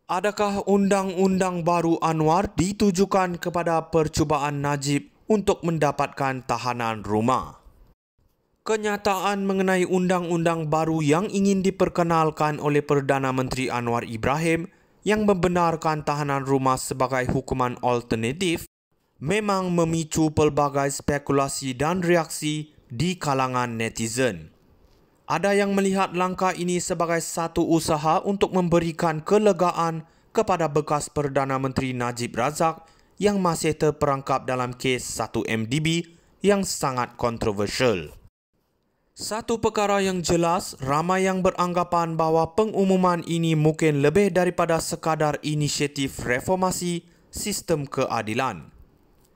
Adakah undang-undang baru Anwar ditujukan kepada percubaan Najib untuk mendapatkan tahanan rumah? Kenyataan mengenai undang-undang baru yang ingin diperkenalkan oleh Perdana Menteri Anwar Ibrahim yang membenarkan tahanan rumah sebagai hukuman alternatif memang memicu pelbagai spekulasi dan reaksi di kalangan netizen. Ada yang melihat langkah ini sebagai satu usaha untuk memberikan kelegaan kepada bekas Perdana Menteri Najib Razak yang masih terperangkap dalam kes 1MDB yang sangat kontroversial. Satu perkara yang jelas, ramai yang beranggapan bahawa pengumuman ini mungkin lebih daripada sekadar inisiatif reformasi sistem keadilan.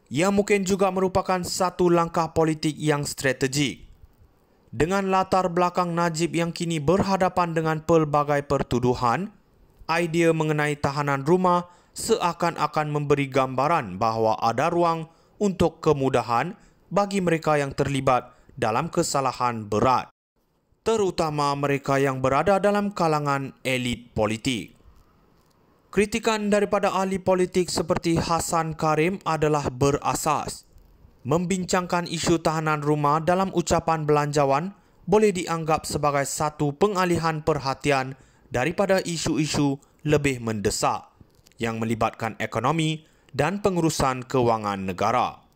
Ia mungkin juga merupakan satu langkah politik yang strategik. Dengan latar belakang Najib yang kini berhadapan dengan pelbagai pertuduhan, idea mengenai tahanan rumah seakan-akan memberi gambaran bahawa ada ruang untuk kemudahan bagi mereka yang terlibat dalam kesalahan berat, terutama mereka yang berada dalam kalangan elit politik. Kritikan daripada ahli politik seperti Hassan Karim adalah berasas. Membincangkan isu tahanan rumah dalam ucapan belanjawan boleh dianggap sebagai satu pengalihan perhatian daripada isu-isu lebih mendesak yang melibatkan ekonomi dan pengurusan kewangan negara.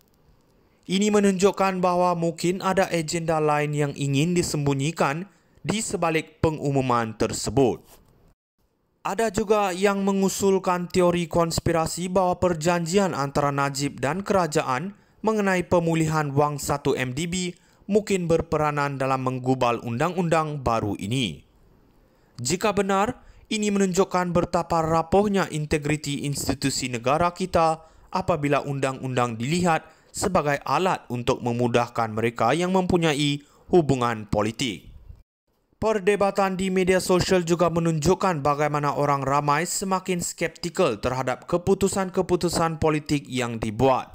Ini menunjukkan bahawa mungkin ada agenda lain yang ingin disembunyikan di sebalik pengumuman tersebut. Ada juga yang mengusulkan teori konspirasi bahawa perjanjian antara Najib dan kerajaan mengenai pemulihan wang 1MDB mungkin berperanan dalam menggubal undang-undang baru ini. Jika benar, ini menunjukkan betapa rapuhnya integriti institusi negara kita apabila undang-undang dilihat sebagai alat untuk memudahkan mereka yang mempunyai hubungan politik. Perdebatan di media sosial juga menunjukkan bagaimana orang ramai semakin skeptikal terhadap keputusan-keputusan politik yang dibuat.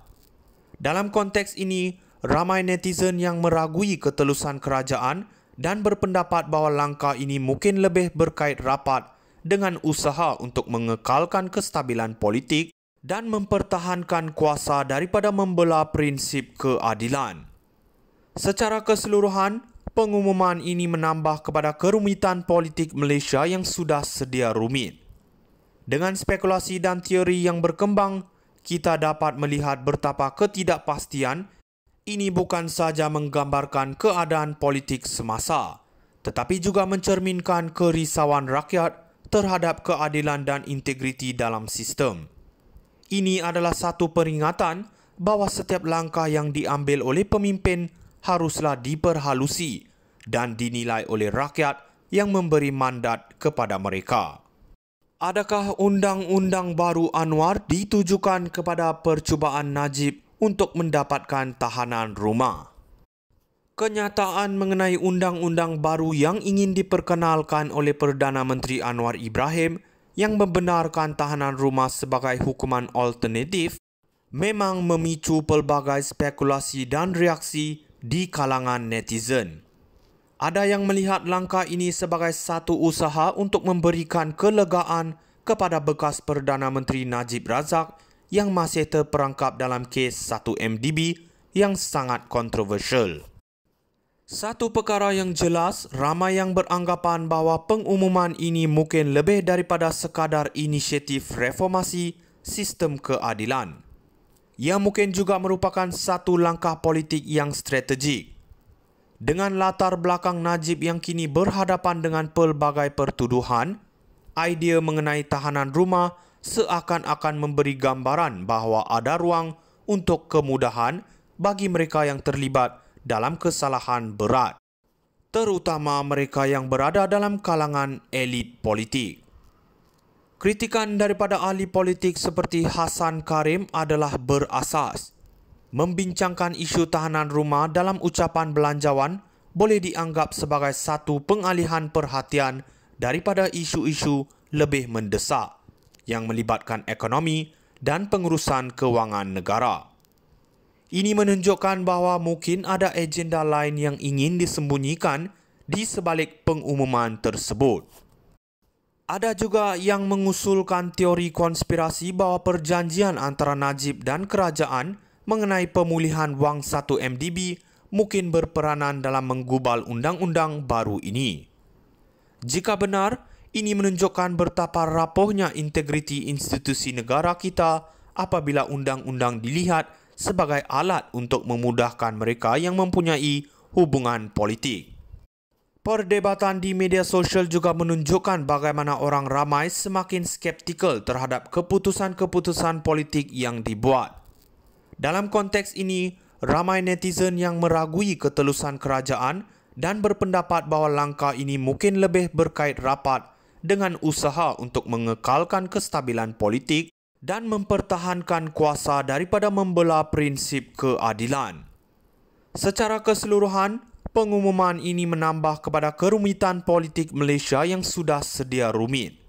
Dalam konteks ini, ramai netizen yang meragui ketelusan kerajaan dan berpendapat bahawa langkah ini mungkin lebih berkait rapat dengan usaha untuk mengekalkan kestabilan politik dan mempertahankan kuasa daripada membela prinsip keadilan. Secara keseluruhan, pengumuman ini menambah kepada kerumitan politik Malaysia yang sudah sedia rumit. Dengan spekulasi dan teori yang berkembang, kita dapat melihat betapa ketidakpastian ini bukan sahaja menggambarkan keadaan politik semasa, tetapi juga mencerminkan kerisauan rakyat terhadap keadilan dan integriti dalam sistem. Ini adalah satu peringatan bahawa setiap langkah yang diambil oleh pemimpin haruslah diperhalusi dan dinilai oleh rakyat yang memberi mandat kepada mereka. Adakah undang-undang baru Anwar ditujukan kepada percubaan Najib untuk mendapatkan tahanan rumah? Kenyataan mengenai undang-undang baru yang ingin diperkenalkan oleh Perdana Menteri Anwar Ibrahim yang membenarkan tahanan rumah sebagai hukuman alternatif memang memicu pelbagai spekulasi dan reaksi di kalangan netizen. Ada yang melihat langkah ini sebagai satu usaha untuk memberikan kelegaan kepada bekas Perdana Menteri Najib Razak yang masih terperangkap dalam kes 1MDB yang sangat kontroversial. Satu perkara yang jelas, ramai yang beranggapan bahawa pengumuman ini mungkin lebih daripada sekadar inisiatif reformasi sistem keadilan. Ia mungkin juga merupakan satu langkah politik yang strategik. Dengan latar belakang Najib yang kini berhadapan dengan pelbagai pertuduhan, idea mengenai tahanan rumah seakan-akan memberi gambaran bahawa ada ruang untuk kemudahan bagi mereka yang terlibat dalam kesalahan berat, terutama mereka yang berada dalam kalangan elit politik. Kritikan daripada ahli politik seperti Hassan Karim adalah berasas. Membincangkan isu tahanan rumah dalam ucapan belanjawan boleh dianggap sebagai satu pengalihan perhatian daripada isu-isu lebih mendesak yang melibatkan ekonomi dan pengurusan kewangan negara. Ini menunjukkan bahawa mungkin ada agenda lain yang ingin disembunyikan di sebalik pengumuman tersebut. Ada juga yang mengusulkan teori konspirasi bahawa perjanjian antara Najib dan kerajaan mengenai pemulihan wang 1 MDB mungkin berperanan dalam menggubal undang-undang baru ini. Jika benar, ini menunjukkan betapa rapuhnya integriti institusi negara kita apabila undang-undang dilihat sebagai alat untuk memudahkan mereka yang mempunyai hubungan politik. Perdebatan di media sosial juga menunjukkan bagaimana orang ramai semakin skeptikal terhadap keputusan-keputusan politik yang dibuat. Dalam konteks ini, ramai netizen yang meragui ketelusan kerajaan dan berpendapat bahawa langkah ini mungkin lebih berkait rapat dengan usaha untuk mengekalkan kestabilan politik dan mempertahankan kuasa daripada membela prinsip keadilan. Secara keseluruhan, pengumuman ini menambah kepada kerumitan politik Malaysia yang sudah sedia rumit.